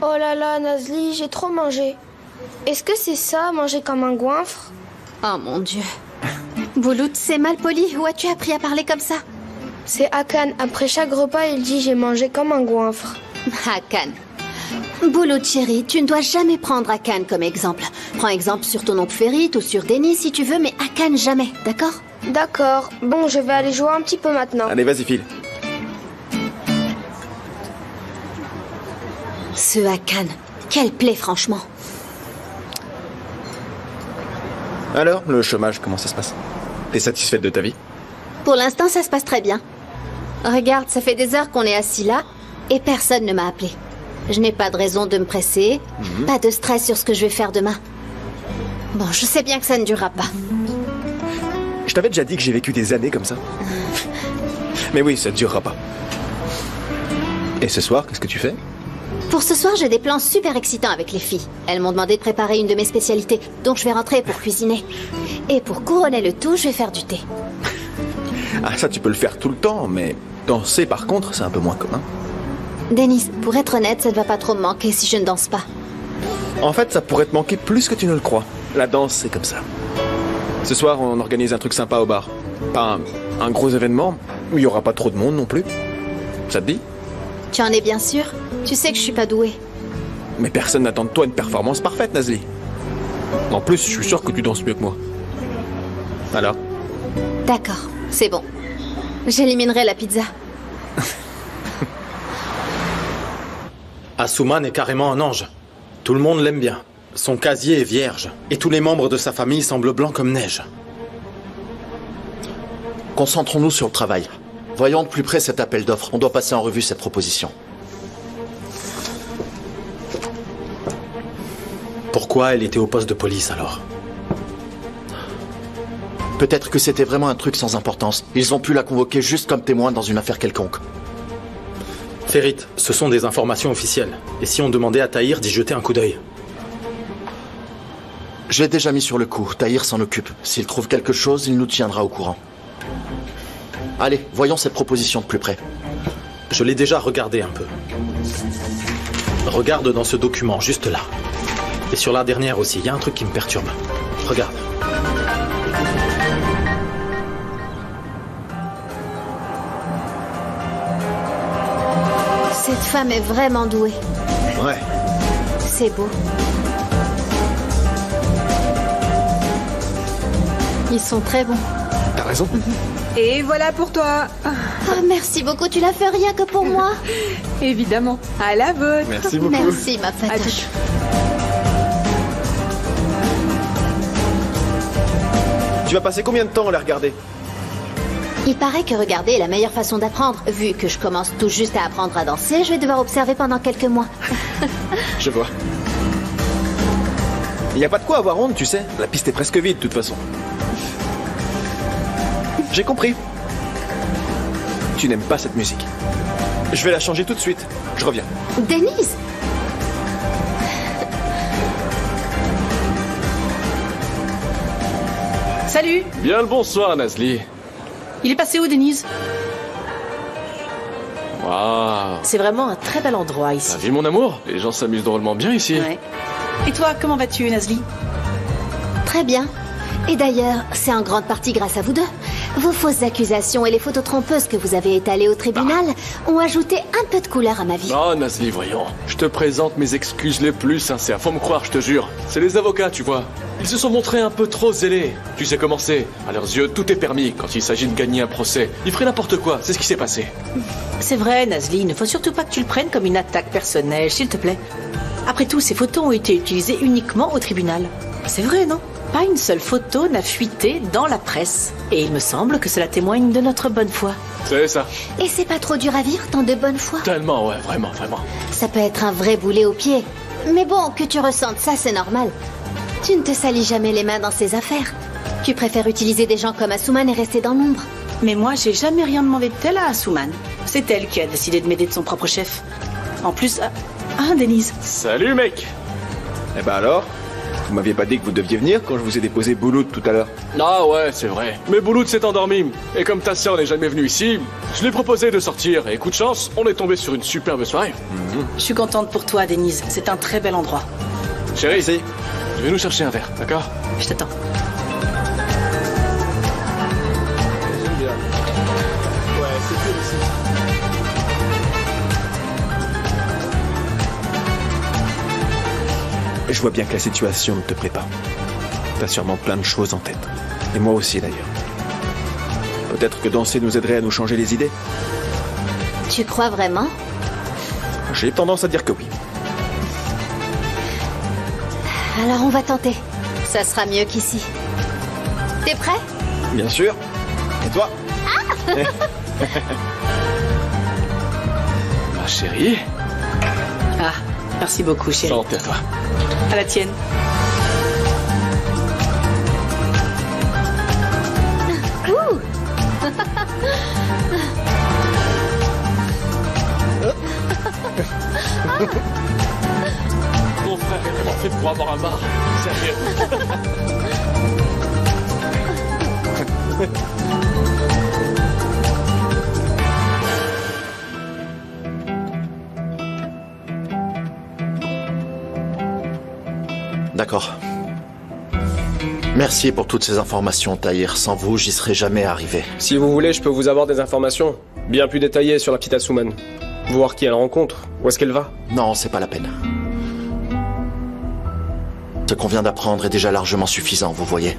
Oh là là, Nazli, j'ai trop mangé. Est-ce que c'est ça, manger comme un goinfre? Oh mon Dieu. Boulout, c'est mal poli. Où as-tu appris à parler comme ça? C'est Hakan. Après chaque repas, il dit j'ai mangé comme un goinfre. Hakan. Boulout, chérie, tu ne dois jamais prendre Hakan comme exemple. Prends exemple sur ton oncle Ferit ou sur Denis si tu veux, mais Hakan jamais, d'accord? D'accord. Bon, je vais aller jouer un petit peu maintenant. Allez, vas-y, file. Ce Hakan, quelle plaie franchement. Alors, le chômage, comment ça se passe? T'es satisfaite de ta vie? Pour l'instant, ça se passe très bien. Regarde, ça fait des heures qu'on est assis là et personne ne m'a appelé. Je n'ai pas de raison de me presser, pas de stress sur ce que je vais faire demain. Bon, je sais bien que ça ne durera pas. Je t'avais déjà dit que j'ai vécu des années comme ça. Mais oui, ça ne durera pas. Et ce soir, qu'est-ce que tu fais? Pour ce soir, j'ai des plans super excitants avec les filles. Elles m'ont demandé de préparer une de mes spécialités, donc je vais rentrer pour cuisiner. Et pour couronner le tout, je vais faire du thé. Ah, ça, tu peux le faire tout le temps, mais danser, par contre, c'est un peu moins commun. Denise, pour être honnête, ça ne va pas trop me manquer si je ne danse pas. En fait, ça pourrait te manquer plus que tu ne le crois. La danse, c'est comme ça. Ce soir, on organise un truc sympa au bar. Pas un gros événement, où il n'y aura pas trop de monde non plus. Ça te dit? Tu en es bien sûr? Tu sais que je suis pas douée. Mais personne n'attend de toi une performance parfaite, Nazli. En plus, je suis sûr que tu danses mieux que moi. Alors? D'accord, c'est bon. J'éliminerai la pizza. Asuman est carrément un ange. Tout le monde l'aime bien. Son casier est vierge. Et tous les membres de sa famille semblent blancs comme neige. Concentrons-nous sur le travail. Voyons de plus près cet appel d'offres. On doit passer en revue cette proposition. Pourquoi elle était au poste de police alors? Peut-être que c'était vraiment un truc sans importance. Ils ont pu la convoquer juste comme témoin dans une affaire quelconque. Ferit, ce sont des informations officielles. Et si on demandait à Tahir d'y jeter un coup d'œil? Je l'ai déjà mis sur le coup. Tahir s'en occupe. S'il trouve quelque chose, il nous tiendra au courant. Allez, voyons cette proposition de plus près. Je l'ai déjà regardée un peu. Regarde dans ce document, juste là. Et sur la dernière aussi, il y a un truc qui me perturbe. Regarde. Cette femme est vraiment douée. Ouais. C'est beau. Ils sont très bons. T'as raison. Et voilà pour toi. Oh, merci beaucoup, tu l'as fait rien que pour moi. Évidemment. À la vôtre. Merci beaucoup. Merci, ma À patoche. tout. Tu vas passer combien de temps à la regarder? Il paraît que regarder est la meilleure façon d'apprendre. Vu que je commence tout juste à apprendre à danser, je vais devoir observer pendant quelques mois. Je vois. Il n'y a pas de quoi avoir honte, tu sais. La piste est presque vide, de toute façon. J'ai compris. Tu n'aimes pas cette musique. Je vais la changer tout de suite. Je reviens. Denise! Salut. Bien le bonsoir, Nazli. Il est passé où, Denise? Waouh. C'est vraiment un très bel endroit ici. T'as vu, mon amour? Les gens s'amusent drôlement bien ici. Ouais. Et toi, comment vas-tu, Nazli? Très bien. Et d'ailleurs, c'est en grande partie grâce à vous deux. Vos fausses accusations et les photos trompeuses que vous avez étalées au tribunal ont ajouté un peu de couleur à ma vie. Oh, Nazli, voyons. Je te présente mes excuses les plus sincères. Faut me croire, je te jure. C'est les avocats, tu vois. Ils se sont montrés un peu trop zélés. Tu sais comment c'est. À leurs yeux, tout est permis. Quand il s'agit de gagner un procès, ils feraient n'importe quoi. C'est ce qui s'est passé. C'est vrai, Nazli, il ne faut surtout pas que tu le prennes comme une attaque personnelle, s'il te plaît. Après tout, ces photos ont été utilisées uniquement au tribunal. C'est vrai, non? Pas une seule photo n'a fuité dans la presse. Et il me semble que cela témoigne de notre bonne foi. C'est ça. Et c'est pas trop dur à vivre, tant de bonne foi? Tellement, ouais, vraiment, vraiment. Ça peut être un vrai boulet au pied. Mais bon, que tu ressentes ça, c'est normal. Tu ne te salis jamais les mains dans ces affaires. Tu préfères utiliser des gens comme Asuman et rester dans l'ombre. Mais moi, j'ai jamais rien demandé de tel à Asuman. C'est elle qui a décidé de m'aider de son propre chef. En plus... Ah, Denise. Salut, mec. Eh ben alors? Vous m'aviez pas dit que vous deviez venir quand je vous ai déposé Bouloud tout à l'heure. Ah ouais, c'est vrai. Mais Bouloud s'est endormi. Et comme ta sœur n'est jamais venue ici, je lui ai proposé de sortir. Et coup de chance, on est tombé sur une superbe soirée. Je suis contente pour toi, Denise. C'est un très bel endroit. Chérie, je vais nous chercher un verre, d'accord? Je t'attends. J'aime bien. Ouais, c'est cool aussi. Je vois bien que la situation ne te plaît pas. T'as sûrement plein de choses en tête. Et moi aussi d'ailleurs. Peut-être que danser nous aiderait à nous changer les idées. Tu crois vraiment? J'ai tendance à dire que oui. Alors on va tenter. Ça sera mieux qu'ici. T'es prêt? Bien sûr. Et toi? Ma chérie, Ah, merci beaucoup, chérie. santé à toi. À la tienne. Ton frère est vraiment fait pour avoir un bar. Sérieux. D'accord. Merci pour toutes ces informations, Tahir. Sans vous, j'y serais jamais arrivé. Si vous voulez, je peux vous avoir des informations bien plus détaillées sur la petite Asuman. Voir qui elle rencontre, où est-ce qu'elle va. Non, c'est pas la peine. Ce qu'on vient d'apprendre est déjà largement suffisant, vous voyez.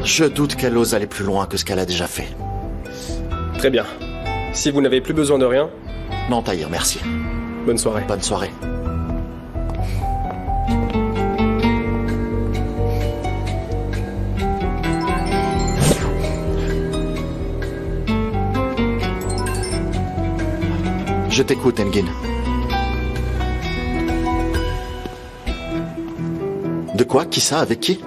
Je doute qu'elle ose aller plus loin que ce qu'elle a déjà fait. Très bien. Si vous n'avez plus besoin de rien, Non, Tahir, merci. bonne soirée. Bonne soirée. Je t'écoute, Engin. De quoi? Qui ça? Avec qui?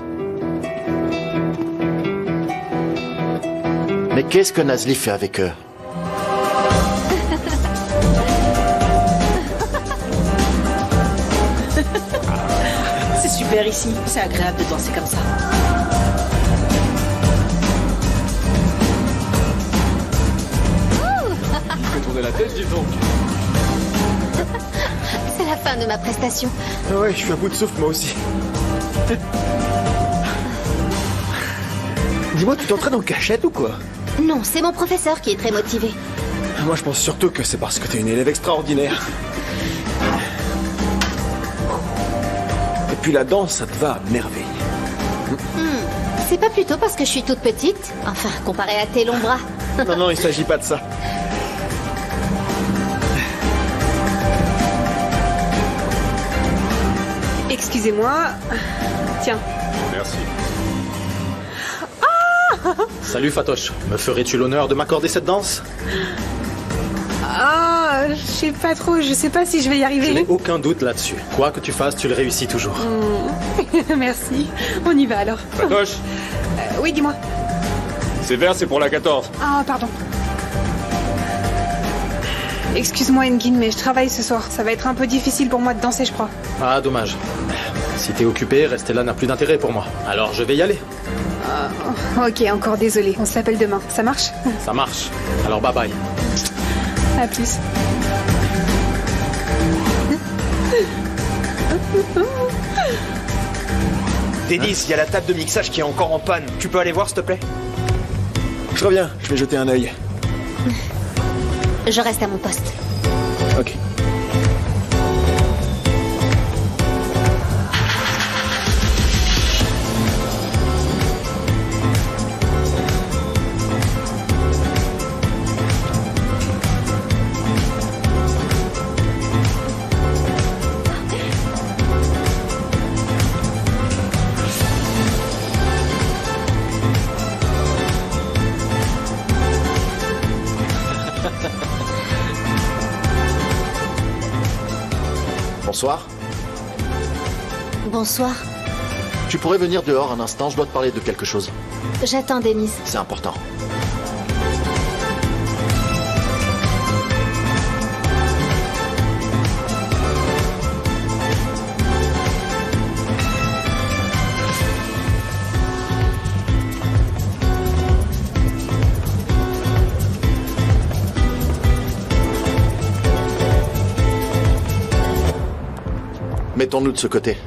Mais qu'est-ce que Nazli fait avec eux? C'est super ici. C'est agréable de danser comme ça. Il fait tourner la tête, dis donc. C'est la fin de ma prestation. Ah ouais, je suis à bout de souffle moi aussi. Dis-moi, tu t'entraînes en cachette ou quoi? Non, c'est mon professeur qui est très motivé. Moi je pense surtout que c'est parce que t'es une élève extraordinaire. Et puis la danse, ça te va à merveille. C'est pas plutôt parce que je suis toute petite? Enfin, comparé à tes longs bras. Non, non, il s'agit pas de ça. Excusez-moi. Tiens. Merci. Salut Fatoche, me ferais-tu l'honneur de m'accorder cette danse? Ah, je sais pas trop, je sais pas si je vais y Je n'ai arriver. aucun doute là-dessus. Quoi que tu fasses, tu le réussis toujours. Merci. On y va alors. Fatoche, Oui, dis-moi. ces verres, c'est pour la 14. Ah, pardon. Excuse-moi, Engin, mais je travaille ce soir. Ça va être un peu difficile pour moi de danser, je crois. Ah, dommage. Si t'es occupé, rester là n'a plus d'intérêt pour moi. Alors je vais y aller. Ok, encore désolé. On s'appelle demain. Ça marche? Ça marche. Alors bye bye. À plus. Denise, il y a la table de mixage qui est encore en panne. Tu peux aller voir, s'il te plaît? Je reviens, je vais jeter un œil. Je reste à mon poste. Ok. Bonsoir. Bonsoir. Tu pourrais venir dehors un instant, je dois te parler de quelque chose. J'attends Denise. C'est important. Mettons-nous de ce côté.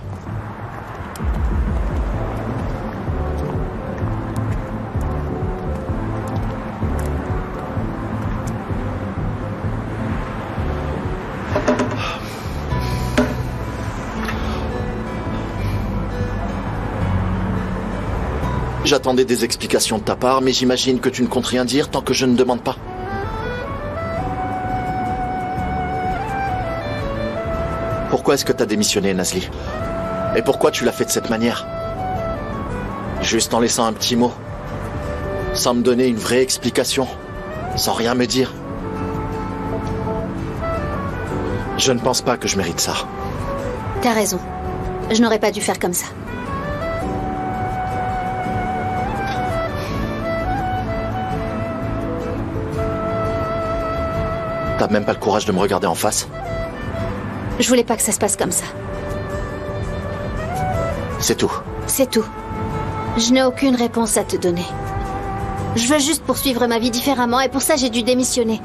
J'attendais des explications de ta part, mais j'imagine que tu ne comptes rien dire tant que je ne demande pas. Pourquoi est-ce que t'as démissionné, Nazli? Et pourquoi tu l'as fait de cette manière? Juste en laissant un petit mot. Sans me donner une vraie explication. Sans rien me dire. Je ne pense pas que je mérite ça. T'as raison. Je n'aurais pas dû faire comme ça. T'as même pas le courage de me regarder en face? Je voulais pas que ça se passe comme ça. C'est tout. C'est tout. Je n'ai aucune réponse à te donner. Je veux juste poursuivre ma vie différemment et pour ça j'ai dû démissionner.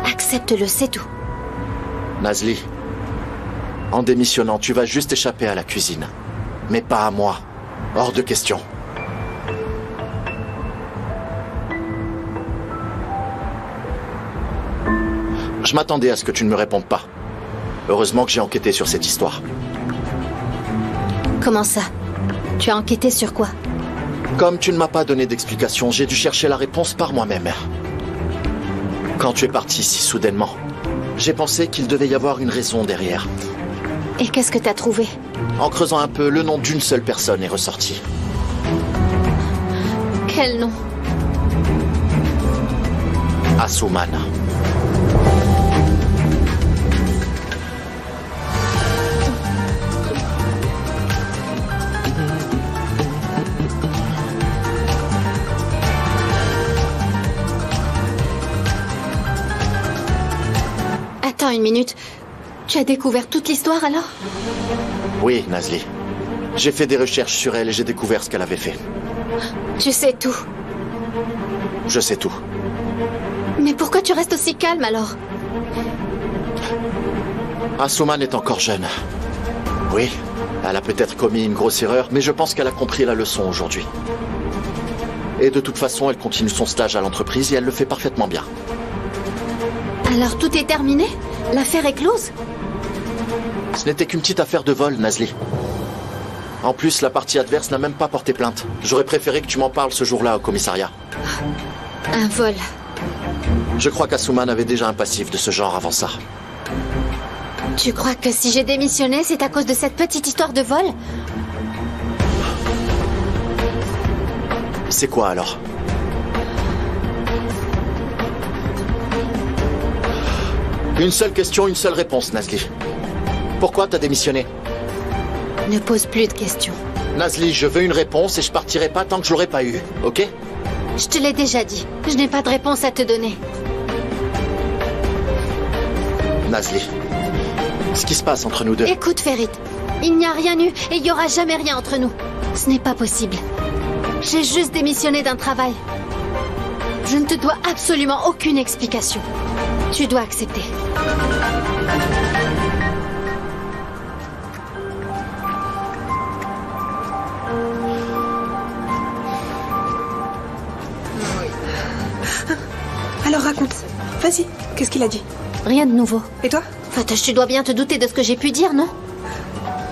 Accepte-le, c'est tout. Nazli, en démissionnant, tu vas juste échapper à la cuisine. Mais pas à moi. Hors de question. Je m'attendais à ce que tu ne me répondes pas. Heureusement que j'ai enquêté sur cette histoire. Comment ça? Tu as enquêté sur quoi? Comme tu ne m'as pas donné d'explication, j'ai dû chercher la réponse par moi-même. Quand tu es parti si soudainement, j'ai pensé qu'il devait y avoir une raison derrière. Et qu'est-ce que t'as trouvé? En creusant un peu, le nom d'une seule personne est ressorti. Quel nom? Asuman. Attends une minute. Tu as découvert toute l'histoire alors? Oui, Nazli. J'ai fait des recherches sur elle et j'ai découvert ce qu'elle avait fait. Tu sais tout. Je sais tout. Mais pourquoi tu restes aussi calme alors? Asuman est encore jeune. Oui, elle a peut-être commis une grosse erreur, mais je pense qu'elle a compris la leçon aujourd'hui. Et de toute façon, elle continue son stage à l'entreprise et elle le fait parfaitement bien. Alors tout est terminé? L'affaire est close? Ce n'était qu'une petite affaire de vol, Nazli. En plus, la partie adverse n'a même pas porté plainte. J'aurais préféré que tu m'en parles ce jour-là au commissariat. Un vol. Je crois qu'Asuman avait déjà un passif de ce genre avant ça. Tu crois que si j'ai démissionné, c'est à cause de cette petite histoire de vol? C'est quoi alors? Une seule question, une seule réponse, Nazli. Pourquoi t'as démissionné? Ne pose plus de questions. Nazli, je veux une réponse et je partirai pas tant que je l'aurai pas eu, ok? Je te l'ai déjà dit. Je n'ai pas de réponse à te donner. Nazli, ce qui se passe entre nous deux... Écoute, Ferit. Il n'y a rien eu et il n'y aura jamais rien entre nous. Ce n'est pas possible. J'ai juste démissionné d'un travail. Je ne te dois absolument aucune explication. Tu dois accepter. Alors raconte. Vas-y, qu'est-ce qu'il a dit? Rien de nouveau. Et toi? Fatoche, tu dois bien te douter de ce que j'ai pu dire, non?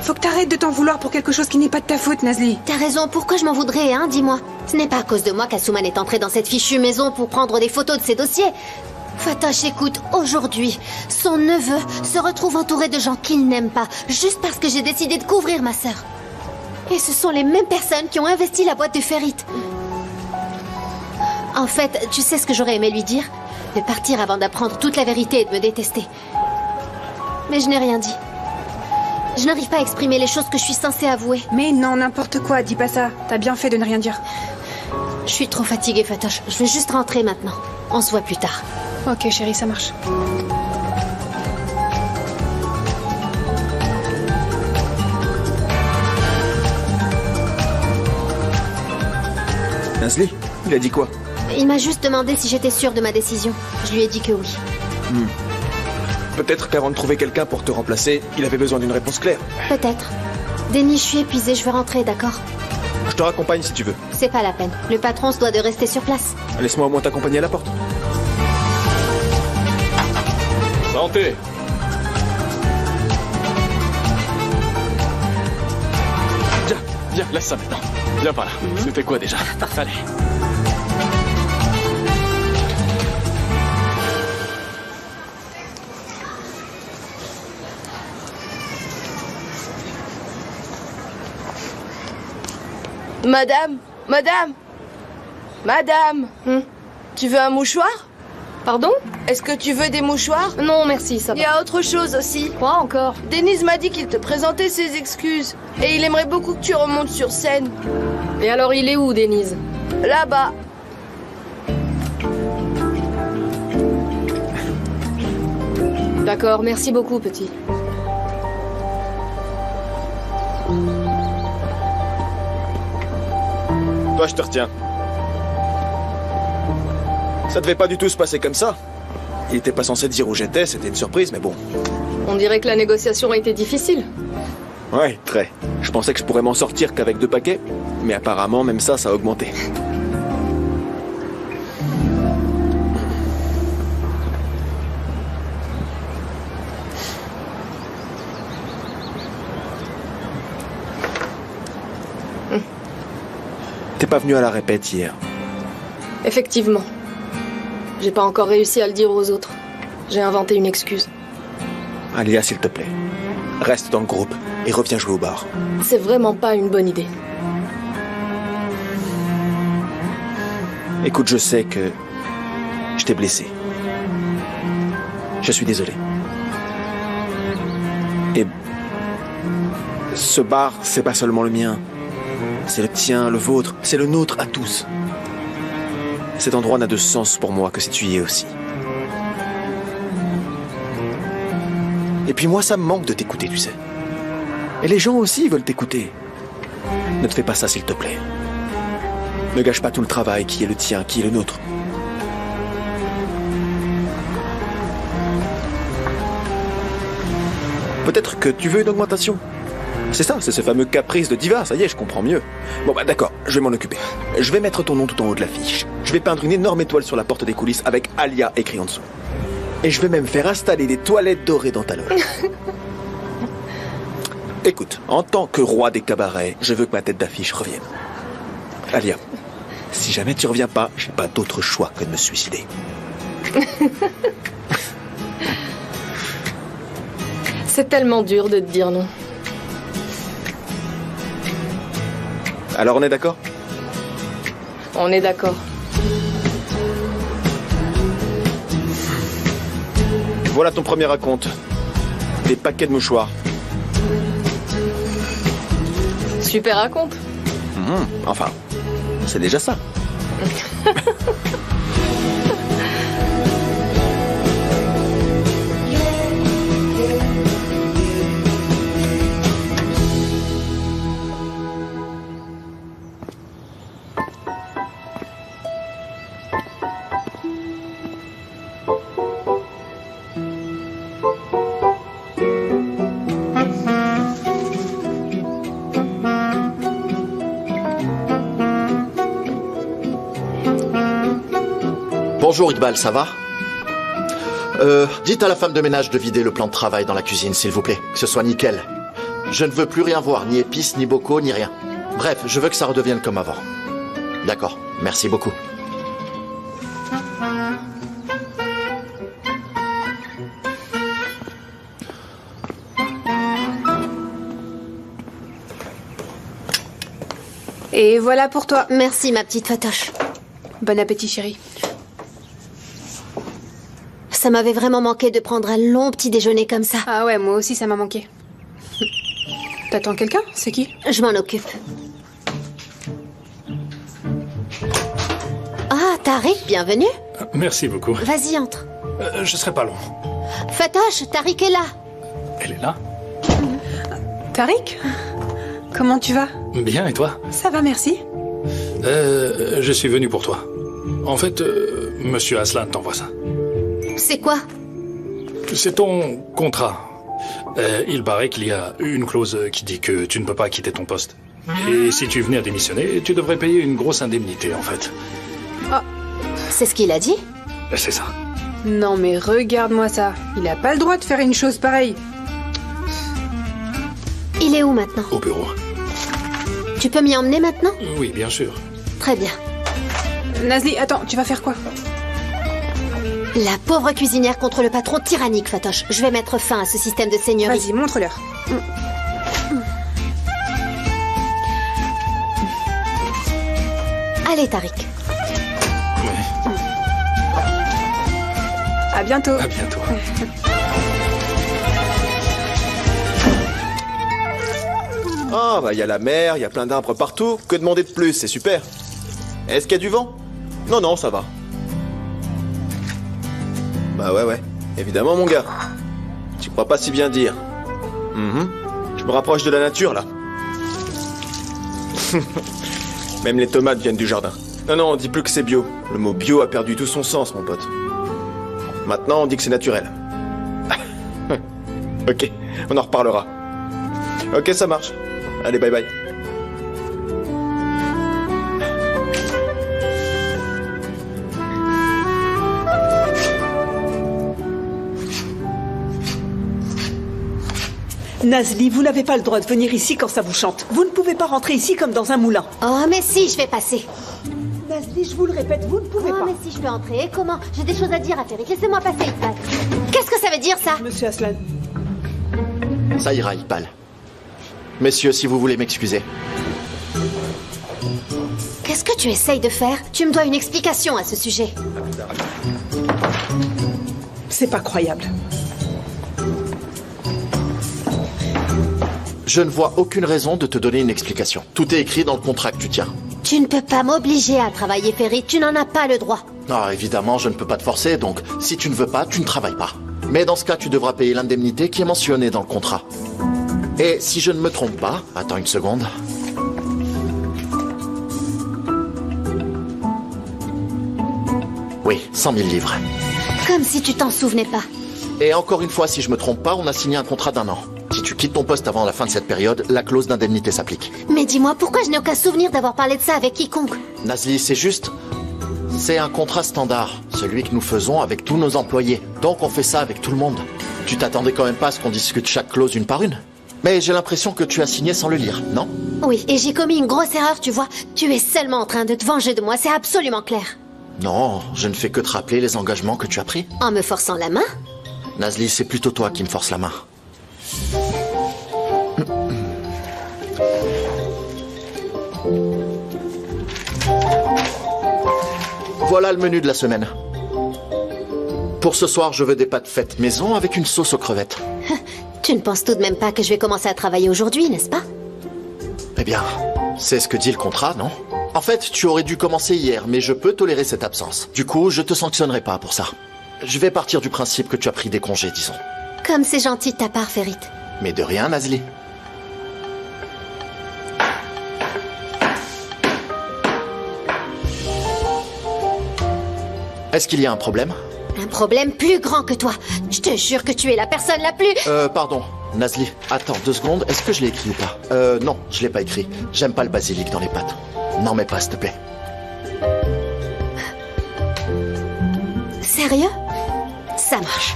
Faut que t'arrêtes de t'en vouloir pour quelque chose qui n'est pas de ta faute, Nazli. T'as raison, pourquoi je m'en voudrais, hein, dis-moi? Ce n'est pas à cause de moi qu'Asuman est entré dans cette fichue maison pour prendre des photos de ses dossiers. Fatoche, écoute, aujourd'hui, son neveu se retrouve entouré de gens qu'il n'aime pas, juste parce que j'ai décidé de couvrir ma sœur. Et ce sont les mêmes personnes qui ont investi la boîte de Ferit. En fait, tu sais ce que j'aurais aimé lui dire? De partir avant d'apprendre toute la vérité et de me détester. Mais je n'ai rien dit. Je n'arrive pas à exprimer les choses que je suis censée avouer. Mais non, n'importe quoi, dis pas ça. T'as bien fait de ne rien dire. Je suis trop fatiguée, Fatoche. Je veux juste rentrer maintenant. On se voit plus tard. Ok, chérie, ça marche. Nazli, il a dit quoi? Il m'a juste demandé si j'étais sûre de ma décision. Je lui ai dit que oui. Peut-être qu'avant de trouver quelqu'un pour te remplacer, il avait besoin d'une réponse claire. Peut-être. Denis, je suis épuisée, je veux rentrer, d'accord? Je te raccompagne si tu veux. C'est pas la peine. Le patron se doit de rester sur place. Laisse-moi au moins t'accompagner à la porte. Santé. Viens, laisse ça maintenant. Viens par là. C'était quoi déjà? Allez. Madame Tu veux un mouchoir? Pardon? Est-ce que tu veux des mouchoirs? Non, merci, ça va. Il y a autre chose aussi. Quoi encore? Denise m'a dit qu'il te présentait ses excuses. Et il aimerait beaucoup que tu remontes sur scène. Et alors, il est où, Denise? Là-bas. D'accord, merci beaucoup, petit. Toi, je te retiens. Ça devait pas du tout se passer comme ça. Il était pas censé dire où j'étais, c'était une surprise, mais bon. On dirait que la négociation a été difficile. Ouais, très. Je pensais que je pourrais m'en sortir qu'avec 2 paquets, mais apparemment, même ça a augmenté. T'es pas venu à la répète hier. Effectivement. J'ai pas encore réussi à le dire aux autres. J'ai inventé une excuse. Alia, s'il te plaît, reste dans le groupe et reviens jouer au bar. C'est vraiment pas une bonne idée. Écoute, je sais que je t'ai blessé. Je suis désolé. Et ce bar, c'est pas seulement le mien. C'est le tien, le vôtre, c'est le nôtre à tous. Cet endroit n'a de sens pour moi que si tu y es aussi. Et puis moi, ça me manque de t'écouter, tu sais. Et les gens aussi veulent t'écouter. Ne te fais pas ça, s'il te plaît. Ne gâche pas tout le travail qui est le tien, qui est le nôtre. Peut-être que tu veux une augmentation. C'est ça, c'est ce fameux caprice de diva, ça y est, je comprends mieux. Bon bah d'accord, je vais m'en occuper. Je vais mettre ton nom tout en haut de l'affiche. Je vais peindre une énorme étoile sur la porte des coulisses avec Alia écrit en dessous. Et je vais même faire installer des toilettes dorées dans ta loge. Écoute, en tant que roi des cabarets, je veux que ma tête d'affiche revienne. Alia, si jamais tu reviens pas, j'ai pas d'autre choix que de me suicider. C'est tellement dur de te dire non. Alors on est d'accord? On est d'accord. Voilà ton premier raconte. Des paquets de mouchoirs. Super raconte. Enfin, c'est déjà ça. Bonjour Iqbal, ça va? Dites à la femme de ménage de vider le plan de travail dans la cuisine, s'il vous plaît. Que ce soit nickel. Je ne veux plus rien voir, ni épices, ni bocaux, ni rien. Bref, je veux que ça redevienne comme avant. D'accord, merci beaucoup. Et voilà pour toi. Merci, ma petite Fatoche. Bon appétit, chérie. Ça m'avait vraiment manqué de prendre un long petit déjeuner comme ça. Ah ouais, moi aussi, ça m'a manqué. T'attends quelqu'un? C'est qui? Je m'en occupe. Ah, Tariq, bienvenue. Merci beaucoup. Vas-y, entre. Je serai pas long. Fatoche, Tariq est là. Elle est là? Tariq? Comment tu vas? Bien, et toi? Ça va, merci. Je suis venu pour toi. En fait, Monsieur Aslan t'envoie ça. C'est quoi? C'est ton contrat. Il paraît qu'il y a une clause qui dit que tu ne peux pas quitter ton poste. Et si tu venais à démissionner, tu devrais payer une grosse indemnité, en fait. Ah. C'est ce qu'il a dit? C'est ça. Non mais regarde-moi ça. Il a pas le droit de faire une chose pareille. Il est où maintenant? Au bureau. Tu peux m'y emmener maintenant? Oui, bien sûr. Très bien. Nazli, attends, tu vas faire quoi? La pauvre cuisinière contre le patron tyrannique, Fatoche. Je vais mettre fin à ce système de seigneurie. Vas-y, montre-leur. Allez, Tariq. À bientôt. À bientôt. Ah, bah, il y a la mer, il y a plein d'arbres partout. Que demander de plus, c'est super. Est-ce qu'il y a du vent? Non, non, ça va. Bah ouais, évidemment, mon gars. Tu crois pas si bien dire. Je me rapproche de la nature, là. Même les tomates viennent du jardin. Non, on dit plus que c'est bio. Le mot bio a perdu tout son sens, mon pote. Maintenant, on dit que c'est naturel. Ok, on en reparlera. Ok, ça marche. Allez, bye bye. Nazli, vous n'avez pas le droit de venir ici quand ça vous chante. Vous ne pouvez pas rentrer ici comme dans un moulin. Oh, mais si, je vais passer. Nazli, je vous le répète, vous ne pouvez pas. Oh, mais si, je peux entrer. Comment? J'ai des choses à dire à Ferit. Laissez-moi passer, Iqbal. Qu'est-ce que ça veut dire, ça? Monsieur Aslan. Ça ira, Iqbal. Messieurs, si vous voulez m'excuser. Qu'est-ce que tu essayes de faire? Tu me dois une explication à ce sujet. C'est pas croyable. Je ne vois aucune raison de te donner une explication. Tout est écrit dans le contrat que tu tiens. Tu ne peux pas m'obliger à travailler, Ferit. Tu n'en as pas le droit. Ah, évidemment, je ne peux pas te forcer, donc si tu ne veux pas, tu ne travailles pas. Mais dans ce cas, tu devras payer l'indemnité qui est mentionnée dans le contrat. Et si je ne me trompe pas, attends une seconde. Oui, 100 000 livres. Comme si tu t'en souvenais pas. Et encore une fois, si je me trompe pas, on a signé un contrat d'1 an. Si tu quittes ton poste avant la fin de cette période, la clause d'indemnité s'applique. Mais dis-moi, pourquoi je n'ai aucun souvenir d'avoir parlé de ça avec quiconque? Nazli, c'est juste... C'est un contrat standard, celui que nous faisons avec tous nos employés. Donc on fait ça avec tout le monde. Tu t'attendais quand même pas à ce qu'on discute chaque clause une par une? Mais j'ai l'impression que tu as signé sans le lire, non? Oui, et j'ai commis une grosse erreur, tu vois. Tu es seulement en train de te venger de moi, c'est absolument clair. Non, je ne fais que te rappeler les engagements que tu as pris. En me forçant la main? Nazli, c'est plutôt toi qui me force la main. Voilà le menu de la semaine. Pour ce soir, je veux des pâtes faites maison avec une sauce aux crevettes. Tu ne penses tout de même pas que je vais commencer à travailler aujourd'hui, n'est-ce pas? Eh bien, c'est ce que dit le contrat, non? En fait, tu aurais dû commencer hier, mais je peux tolérer cette absence. Du coup, je te sanctionnerai pas pour ça. Je vais partir du principe que tu as pris des congés, disons. Comme c'est gentil de ta part, Ferit. Mais de rien, Nazli. Est-ce qu'il y a un problème? Un problème plus grand que toi. Je te jure que tu es la personne la plus... Pardon, Nazli. Attends 2 secondes, est-ce que je l'ai écrit ou pas? Non, je l'ai pas écrit. J'aime pas le basilic dans les pâtes. N'en mets pas, s'il te plaît. Sérieux? Ça marche.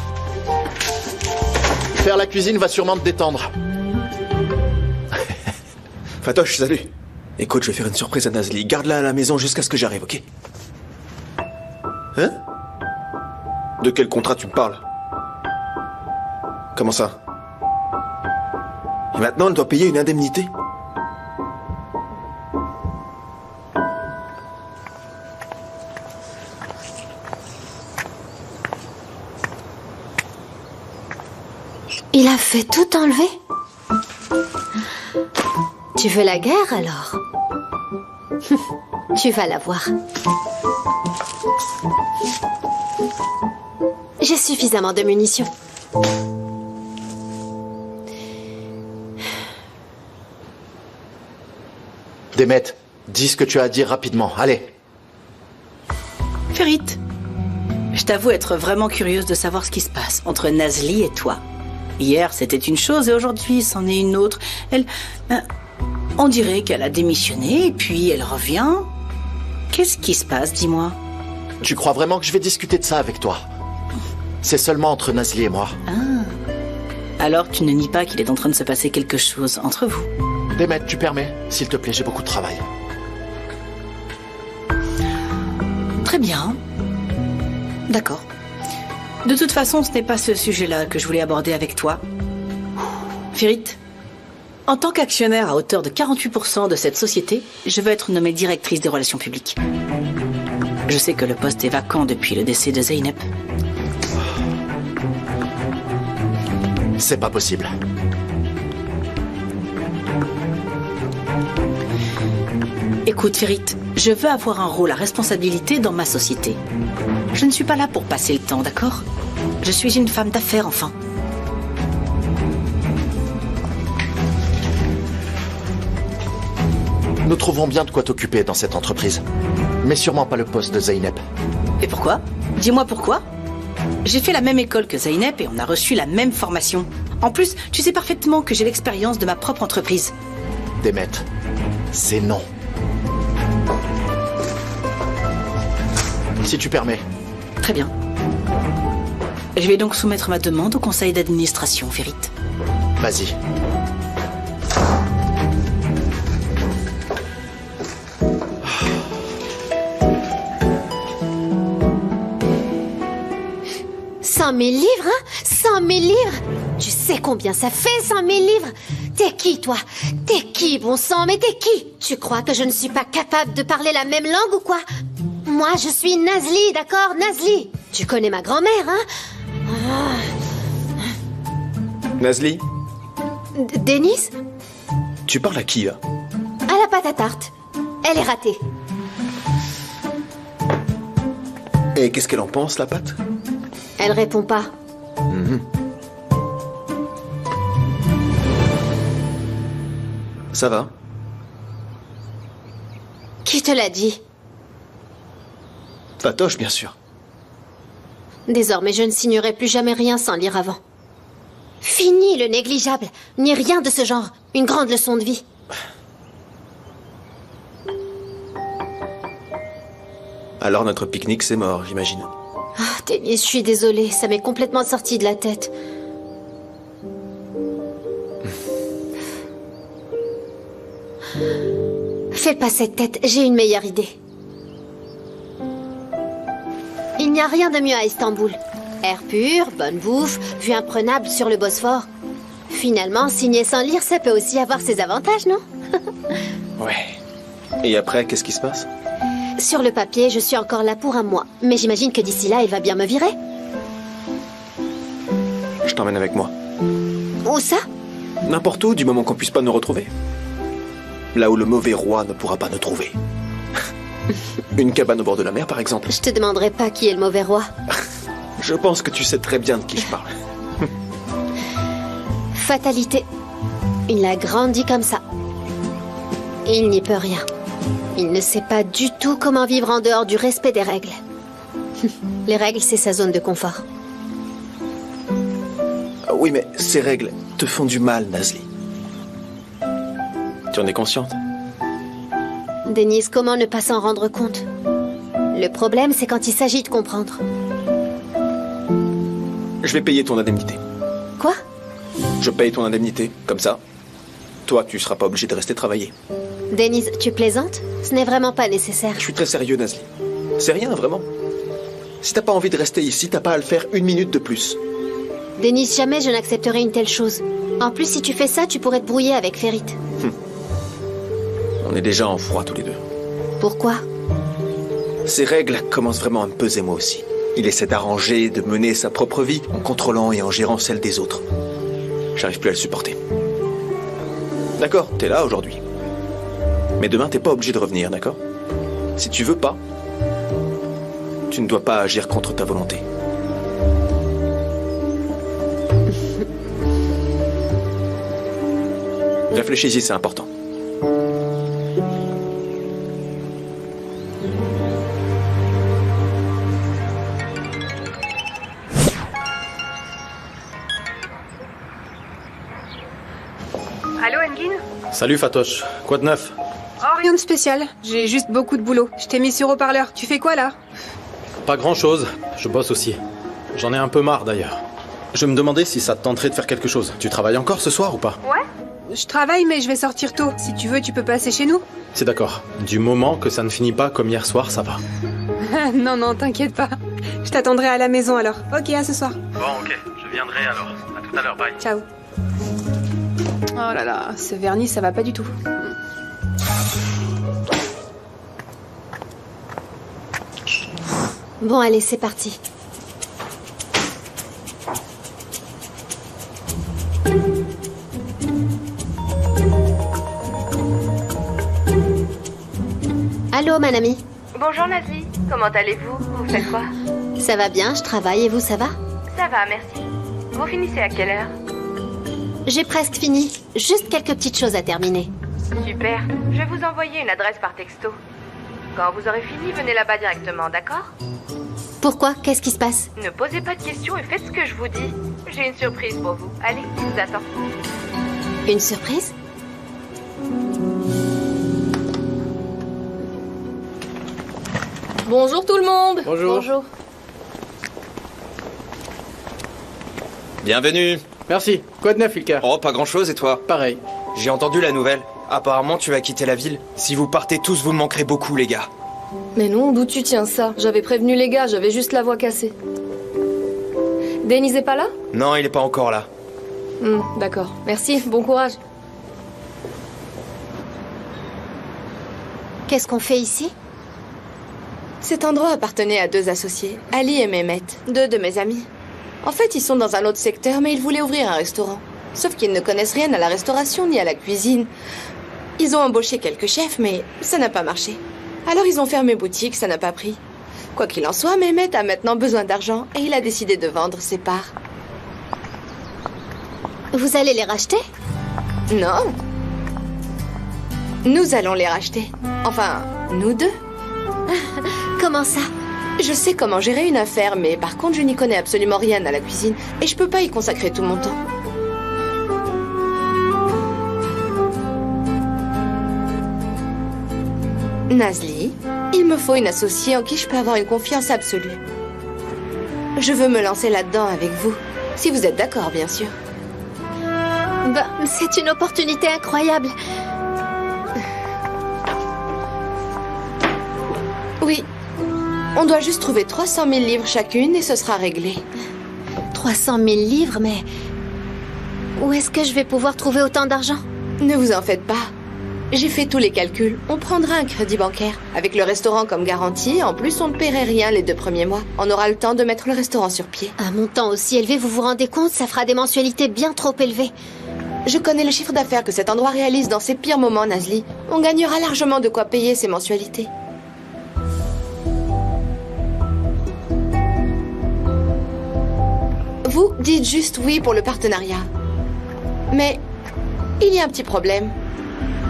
Faire la cuisine va sûrement te détendre. Fatoche, salut. Écoute, je vais faire une surprise à Nazli. Garde-la à la maison jusqu'à ce que j'arrive, ok? Hein? De quel contrat tu me parles? Comment ça? Et maintenant, elle doit payer une indemnité? Il a fait tout enlever? Tu veux la guerre, alors? Tu vas la voir. J'ai suffisamment de munitions. Demet, dis ce que tu as à dire rapidement, allez. Ferit, Je t'avoue être vraiment curieuse de savoir ce qui se passe entre Nazli et toi. Hier, c'était une chose et aujourd'hui, c'en est une autre. On dirait qu'elle a démissionné et puis elle revient. Qu'est-ce qui se passe, dis-moi? Tu crois vraiment que je vais discuter de ça avec toi? C'est seulement entre Nazli et moi. Ah. Alors tu ne nies pas qu'il est en train de se passer quelque chose entre vous? Demet, tu permets? S'il te plaît, j'ai beaucoup de travail. Très bien. D'accord. De toute façon, ce n'est pas ce sujet-là que je voulais aborder avec toi. Firit, en tant qu'actionnaire à hauteur de 48% de cette société, je veux être nommée directrice des relations publiques. Je sais que le poste est vacant depuis le décès de Zeynep. C'est pas possible. Écoute, Firit, je veux avoir un rôle à responsabilité dans ma société. Je ne suis pas là pour passer le temps, d'accord? Je suis une femme d'affaires, enfin. Nous trouvons bien de quoi t'occuper dans cette entreprise. Mais sûrement pas le poste de Zeynep. Et pourquoi? Dis-moi pourquoi? J'ai fait la même école que Zeynep et on a reçu la même formation. En plus, tu sais parfaitement que j'ai l'expérience de ma propre entreprise. Demet, c'est non. Si tu permets. Très bien. Je vais donc soumettre ma demande au conseil d'administration, Firit. Vas-y. $100 000 livres, hein? 100 000 livres? Tu sais combien ça fait, 100 000 livres? T'es qui, toi? T'es qui, bon sang, mais t'es qui? Tu crois que je ne suis pas capable de parler la même langue ou quoi? Moi, je suis Nazli, d'accord? Nazli. Tu connais ma grand-mère, hein? Nazli, Denise? tu parles à qui, là? À la pâte à tarte. Elle est ratée. Et qu'est-ce qu'elle en pense, la pâte? Elle répond pas. Ça va? Qui te l'a dit? Fatoche, bien sûr. Désormais, je ne signerai plus jamais rien sans lire avant. Fini le négligeable, ni rien de ce genre. Une grande leçon de vie. Alors notre pique-nique, c'est mort, j'imagine. Ah, Denise, je suis désolée, ça m'est complètement sorti de la tête. Fais pas cette tête, j'ai une meilleure idée. Il n'y a rien de mieux à Istanbul. Air pur, bonne bouffe, vue imprenable sur le Bosphore. Finalement, signer sans lire, ça peut aussi avoir ses avantages, non? Ouais. Et après, qu'est-ce qui se passe? Sur le papier, je suis encore là pour un mois. Mais j'imagine que d'ici là, il va bien me virer. Je t'emmène avec moi. Où ça? N'importe où, du moment qu'on puisse pas nous retrouver. Là où le mauvais roi ne pourra pas nous trouver. Une cabane au bord de la mer, par exemple. Je te demanderai pas qui est le mauvais roi. Je pense que tu sais très bien de qui je parle. Fatalité. Il a grandi comme ça. Il n'y peut rien. Il ne sait pas du tout comment vivre en dehors du respect des règles. Les règles, c'est sa zone de confort. Oui, mais ces règles te font du mal, Nazli. Tu en es consciente? Denise, comment ne pas s'en rendre compte? Le problème, c'est quand il s'agit de comprendre. Je vais payer ton indemnité. Quoi? Je paye ton indemnité, comme ça. Toi, tu seras pas obligé de rester travailler. Denise, tu plaisantes? Ce n'est vraiment pas nécessaire. Je suis très sérieux, Nazli. C'est rien, vraiment. Si t'as pas envie de rester ici, t'as pas à le faire une minute de plus. Denise, jamais je n'accepterai une telle chose. En plus, si tu fais ça, tu pourrais te brouiller avec Ferit. On est déjà en froid tous les deux. Pourquoi? Ces règles commencent vraiment à me peser moi aussi. Il essaie d'arranger, de mener sa propre vie en contrôlant et en gérant celle des autres. J'arrive plus à le supporter. D'accord, t'es là aujourd'hui. Mais demain, t'es pas obligé de revenir, d'accord? Si tu veux pas, tu ne dois pas agir contre ta volonté. Réfléchis-y, c'est important. Allô, Engin? Salut Fatoche, quoi de neuf? Oh, rien de spécial. J'ai juste beaucoup de boulot. Je t'ai mis sur haut-parleur. Tu fais quoi là? Pas grand-chose, je bosse aussi. J'en ai un peu marre d'ailleurs. Je me demandais si ça te tenterait de faire quelque chose. Tu travailles encore ce soir ou pas? Ouais. Je travaille, mais je vais sortir tôt. Si tu veux, tu peux passer chez nous. C'est d'accord. Du moment que ça ne finit pas comme hier soir, ça va. Non, non, t'inquiète pas. Je t'attendrai à la maison alors. Ok, à ce soir. Bon, ok, je viendrai alors. À tout à l'heure, bye. Ciao. Oh là là, ce vernis, ça va pas du tout. Bon, allez, c'est parti. Allô, mon ami. Bonjour Nazli, comment allez-vous? Vous faites quoi? Ça va bien, je travaille et vous, ça va? Ça va, merci. Vous finissez à quelle heure? J'ai presque fini. Juste quelques petites choses à terminer. Super, je vais vous envoyer une adresse par texto. Quand vous aurez fini, venez là-bas directement, d'accord? Pourquoi? Qu'est-ce qui se passe? Ne posez pas de questions et faites ce que je vous dis. J'ai une surprise pour vous. Allez, je vous attends. Une surprise? Bonjour tout le monde. Bonjour. Bonjour. Bienvenue. Merci. Quoi de neuf, Ilka? Oh, pas grand-chose et toi? Pareil. J'ai entendu la nouvelle. Apparemment, tu vas quitter la ville. Si vous partez tous, vous me manquerez beaucoup, les gars. Mais non, d'où tu tiens ça? J'avais prévenu les gars, j'avais juste la voix cassée. Denis est pas là? Non, il est pas encore là. D'accord. Merci, bon courage. Qu'est-ce qu'on fait ici? Cet endroit appartenait à deux associés, Ali et Mehmet, deux de mes amis. En fait, ils sont dans un autre secteur, mais ils voulaient ouvrir un restaurant. Sauf qu'ils ne connaissent rien à la restauration ni à la cuisine. Ils ont embauché quelques chefs, mais ça n'a pas marché. Alors ils ont fermé boutique, ça n'a pas pris. Quoi qu'il en soit, Mehmet a maintenant besoin d'argent et il a décidé de vendre ses parts. Vous allez les racheter? Non. Nous allons les racheter. Enfin, nous deux. Comment ça? Je sais comment gérer une affaire, mais par contre, je n'y connais absolument rien à la cuisine et je peux pas y consacrer tout mon temps. Nazli, il me faut une associée en qui je peux avoir une confiance absolue. Je veux me lancer là-dedans avec vous, si vous êtes d'accord, bien sûr. Ben, c'est une opportunité incroyable. Oui. On doit juste trouver 300 000 livres chacune et ce sera réglé. 300 000 livres, mais... Où est-ce que je vais pouvoir trouver autant d'argent? Ne vous en faites pas. J'ai fait tous les calculs. On prendra un crédit bancaire. Avec le restaurant comme garantie, en plus on ne paierait rien les 2 premiers mois. On aura le temps de mettre le restaurant sur pied. Un montant aussi élevé, vous vous rendez compte? Ça fera des mensualités bien trop élevées. Je connais le chiffre d'affaires que cet endroit réalise dans ses pires moments, Nazli. On gagnera largement de quoi payer ces mensualités. Vous dites juste oui pour le partenariat. Mais il y a un petit problème.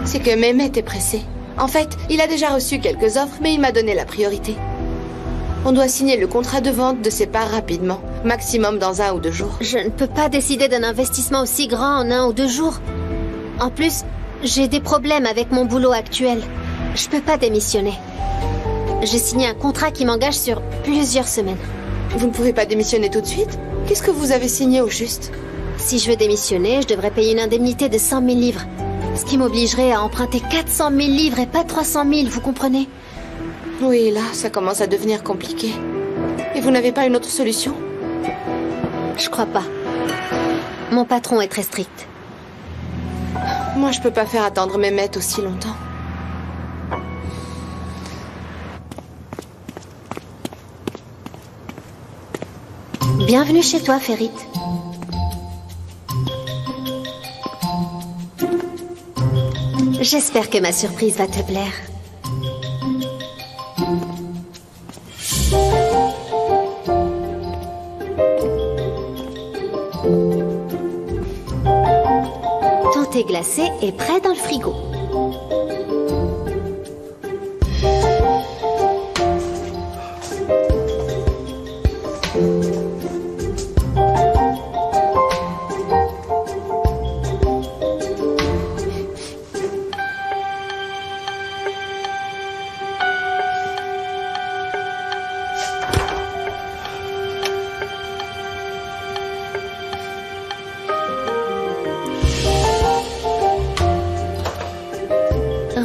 C'est que Mehmet est pressé. En fait, il a déjà reçu quelques offres, mais il m'a donné la priorité. On doit signer le contrat de vente de ses parts rapidement, maximum dans 1 ou 2 jours. Je ne peux pas décider d'un investissement aussi grand en 1 ou 2 jours. En plus, j'ai des problèmes avec mon boulot actuel. Je peux pas démissionner. J'ai signé un contrat qui m'engage sur plusieurs semaines. Vous ne pouvez pas démissionner tout de suite? Qu'est-ce que vous avez signé au juste? Si je veux démissionner, je devrais payer une indemnité de 100 000 livres. Ce qui m'obligerait à emprunter 400 000 livres et pas 300 000, vous comprenez? Oui, là, ça commence à devenir compliqué. Et vous n'avez pas une autre solution? Je crois pas. Mon patron est très strict. Moi, je peux pas faire attendre Mehmet aussi longtemps. Bienvenue chez toi, Ferit. J'espère que ma surprise va te plaire. Ton thé glacé est prêt dans le frigo.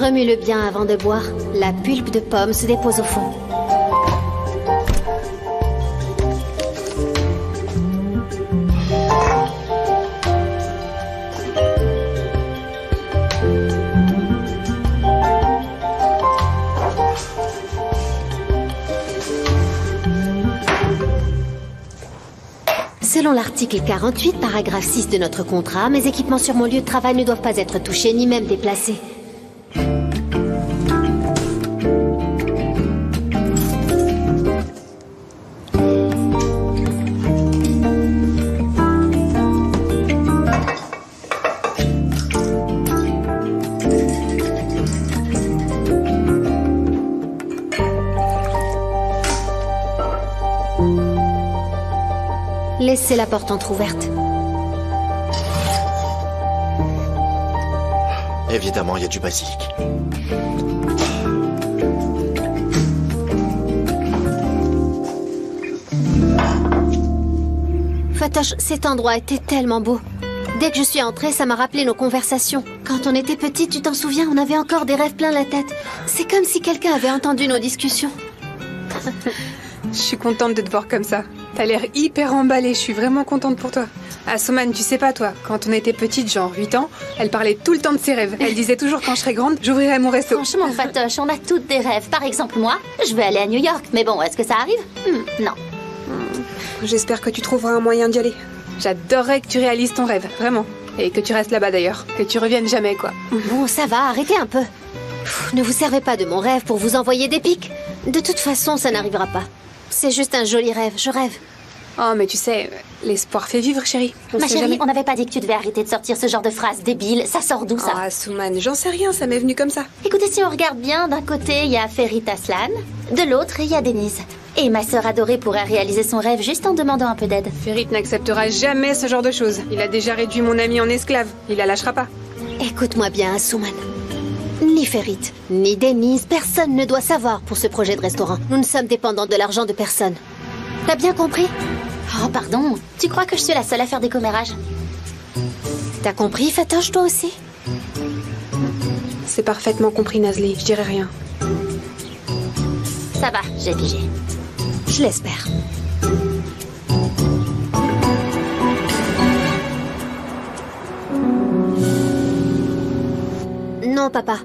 Remue-le bien avant de boire. La pulpe de pomme se dépose au fond. Selon l'article 48, paragraphe 6 de notre contrat, mes équipements sur mon lieu de travail ne doivent pas être touchés ni même déplacés. Laissez la porte entrouverte. Évidemment, il y a du basilic. Fatoche, cet endroit était tellement beau. Dès que je suis entrée, ça m'a rappelé nos conversations. Quand on était petite, tu t'en souviens, on avait encore des rêves plein la tête. C'est comme si quelqu'un avait entendu nos discussions. Je suis contente de te voir comme ça. T'as l'air hyper emballée, je suis vraiment contente pour toi. Asuman, tu sais pas toi, quand on était petite, genre 8 ans, elle parlait tout le temps de ses rêves. Elle disait toujours quand je serai grande, j'ouvrirai mon resto. Franchement, Fatoche, on a toutes des rêves. Par exemple, moi, je veux aller à New York. Mais bon, est-ce que ça arrive? Non. J'espère que tu trouveras un moyen d'y aller. J'adorerais que tu réalises ton rêve, vraiment. Et que tu restes là-bas d'ailleurs. Que tu reviennes jamais, quoi. Bon, ça va, arrêtez un peu. Ne vous servez pas de mon rêve pour vous envoyer des pics. De toute façon, ça n'arrivera pas. C'est juste un joli rêve, je rêve. Oh, mais tu sais, l'espoir fait vivre, chérie. Ma chérie, on n'avait pas dit que tu devais arrêter de sortir ce genre de phrases débiles. Ça sort d'où, ça? Ah, Asuman, j'en sais rien, ça m'est venu comme ça. Écoutez, si on regarde bien, d'un côté, il y a Ferit Aslan, de l'autre, il y a Denise. Et ma sœur adorée pourrait réaliser son rêve juste en demandant un peu d'aide. Ferit n'acceptera jamais ce genre de choses. Il a déjà réduit mon ami en esclave. Il la lâchera pas. Écoute-moi bien, Asuman. Ni Ferit, ni Denise, personne ne doit savoir pour ce projet de restaurant. Nous ne sommes dépendants de l'argent de personne. T'as bien compris? Oh, pardon. Tu crois que je suis la seule à faire des commérages? T'as compris, Fatoche, toi aussi? C'est parfaitement compris, Nazli. Je dirai rien. Ça va, j'ai pigé. Je l'espère. Non, papa.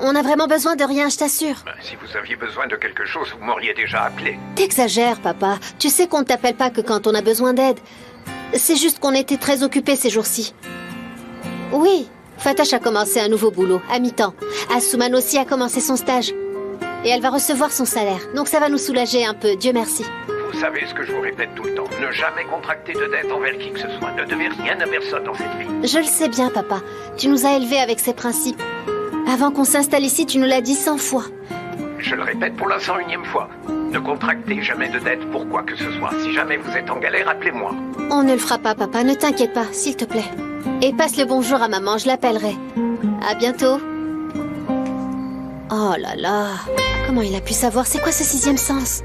On a vraiment besoin de rien, je t'assure. Si vous aviez besoin de quelque chose, vous m'auriez déjà appelé. T'exagères, papa. Tu sais qu'on ne t'appelle pas que quand on a besoin d'aide. C'est juste qu'on était très occupés ces jours-ci. Oui, Fatoche a commencé un nouveau boulot, à mi-temps. Asuman aussi a commencé son stage. Et elle va recevoir son salaire. Donc ça va nous soulager un peu, Dieu merci. Vous savez ce que je vous répète tout le temps. Ne jamais contracter de dette envers qui que ce soit. Ne devez rien à personne dans cette vie. Je le sais bien, papa. Tu nous as élevés avec ces principes. Avant qu'on s'installe ici, tu nous l'as dit 100 fois. Je le répète pour la 101e fois. Ne contractez jamais de dette pour quoi que ce soit. Si jamais vous êtes en galère, appelez-moi. On ne le fera pas, papa. Ne t'inquiète pas, s'il te plaît. Et passe le bonjour à maman, je l'appellerai. À bientôt. Oh là là. Comment il a pu savoir? C'est quoi ce 6e sens?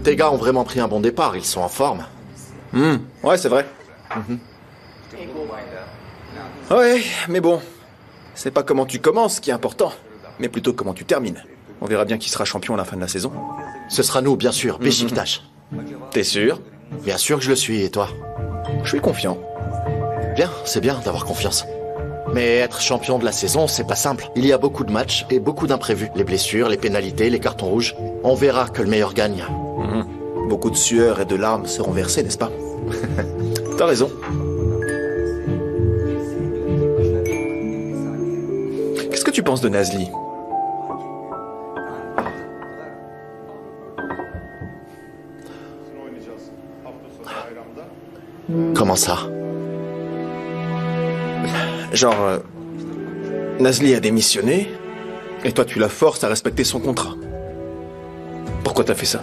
Tes gars ont vraiment pris un bon départ, ils sont en forme. Ouais, c'est vrai. Ouais, mais bon, c'est pas comment tu commences qui est important, mais plutôt comment tu termines. On verra bien qui sera champion à la fin de la saison. Ce sera nous, bien sûr, Beşiktaş. T'es sûr? Bien sûr que je le suis, et toi? Je suis confiant. Bien, c'est bien d'avoir confiance. Mais être champion de la saison, c'est pas simple. Il y a beaucoup de matchs et beaucoup d'imprévus. Les blessures, les pénalités, les cartons rouges. On verra que le meilleur gagne. Beaucoup de sueur et de larmes seront versées, n'est-ce pas? T'as raison. Qu'est-ce que tu penses de Nazli? Comment ça? Genre, Nazli a démissionné, et toi tu la forces à respecter son contrat. Pourquoi t'as fait ça?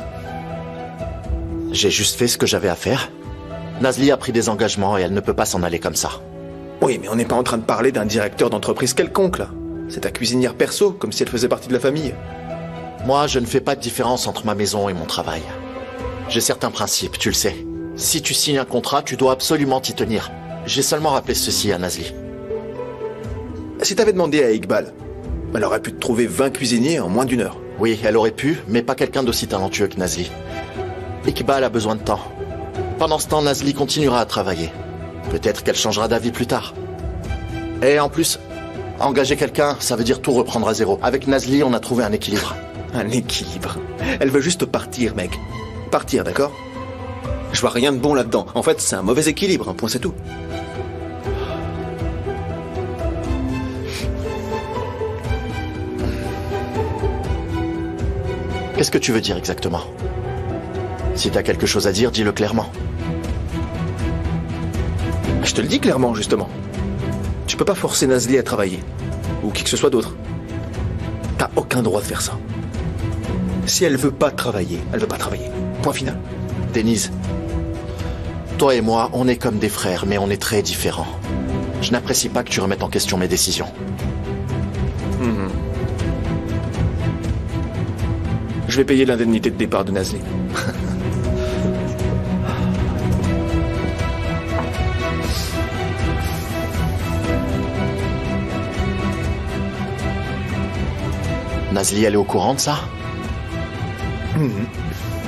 J'ai juste fait ce que j'avais à faire. Nazli a pris des engagements et elle ne peut pas s'en aller comme ça. Oui, mais on n'est pas en train de parler d'un directeur d'entreprise quelconque, là. C'est ta cuisinière perso, comme si elle faisait partie de la famille. Moi, je ne fais pas de différence entre ma maison et mon travail. J'ai certains principes, tu le sais. Si tu signes un contrat, tu dois absolument t'y tenir. J'ai seulement rappelé ceci à Nazli. Si t'avais demandé à Iqbal, elle aurait pu te trouver 20 cuisiniers en moins d'1 heure. Oui, elle aurait pu, mais pas quelqu'un d'aussi talentueux que Nazli. Iqbal a besoin de temps. Pendant ce temps, Nazli continuera à travailler. Peut-être qu'elle changera d'avis plus tard. Et en plus, engager quelqu'un, ça veut dire tout reprendre à zéro. Avec Nazli, on a trouvé un équilibre. Un équilibre? Elle veut juste partir, mec. Partir, d'accord? Je vois rien de bon là-dedans. En fait, c'est un mauvais équilibre, un point c'est tout. Qu'est-ce que tu veux dire exactement? Si t'as quelque chose à dire, dis-le clairement. Je te le dis clairement, justement. Tu peux pas forcer Nazli à travailler. Ou qui que ce soit d'autre. T'as aucun droit de faire ça. Si elle veut pas travailler, elle veut pas travailler. Point final. Denise, toi et moi, on est comme des frères, mais on est très différents. Je n'apprécie pas que tu remettes en question mes décisions. Je vais payer l'indemnité de départ de Nazli. Nazli, elle est au courant de ça?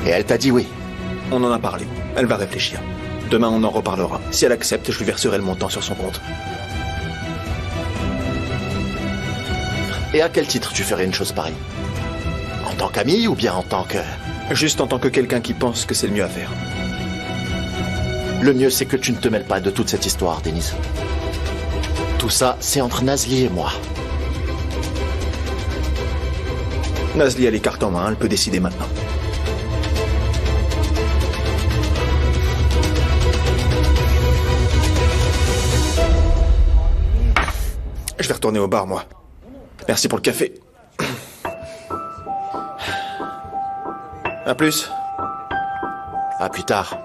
Et elle t'a dit oui? On en a parlé. Elle va réfléchir. Demain, on en reparlera. Si elle accepte, je lui verserai le montant sur son compte. Et à quel titre tu ferais une chose pareille? En tant qu'ami ou bien en tant que... Juste en tant que quelqu'un qui pense que c'est le mieux à faire. Le mieux, c'est que tu ne te mêles pas de toute cette histoire, Denise. Tout ça, c'est entre Nazli et moi. Nazli a les cartes en main, elle peut décider maintenant. Je vais retourner au bar, moi. Merci pour le café. À plus. À plus tard.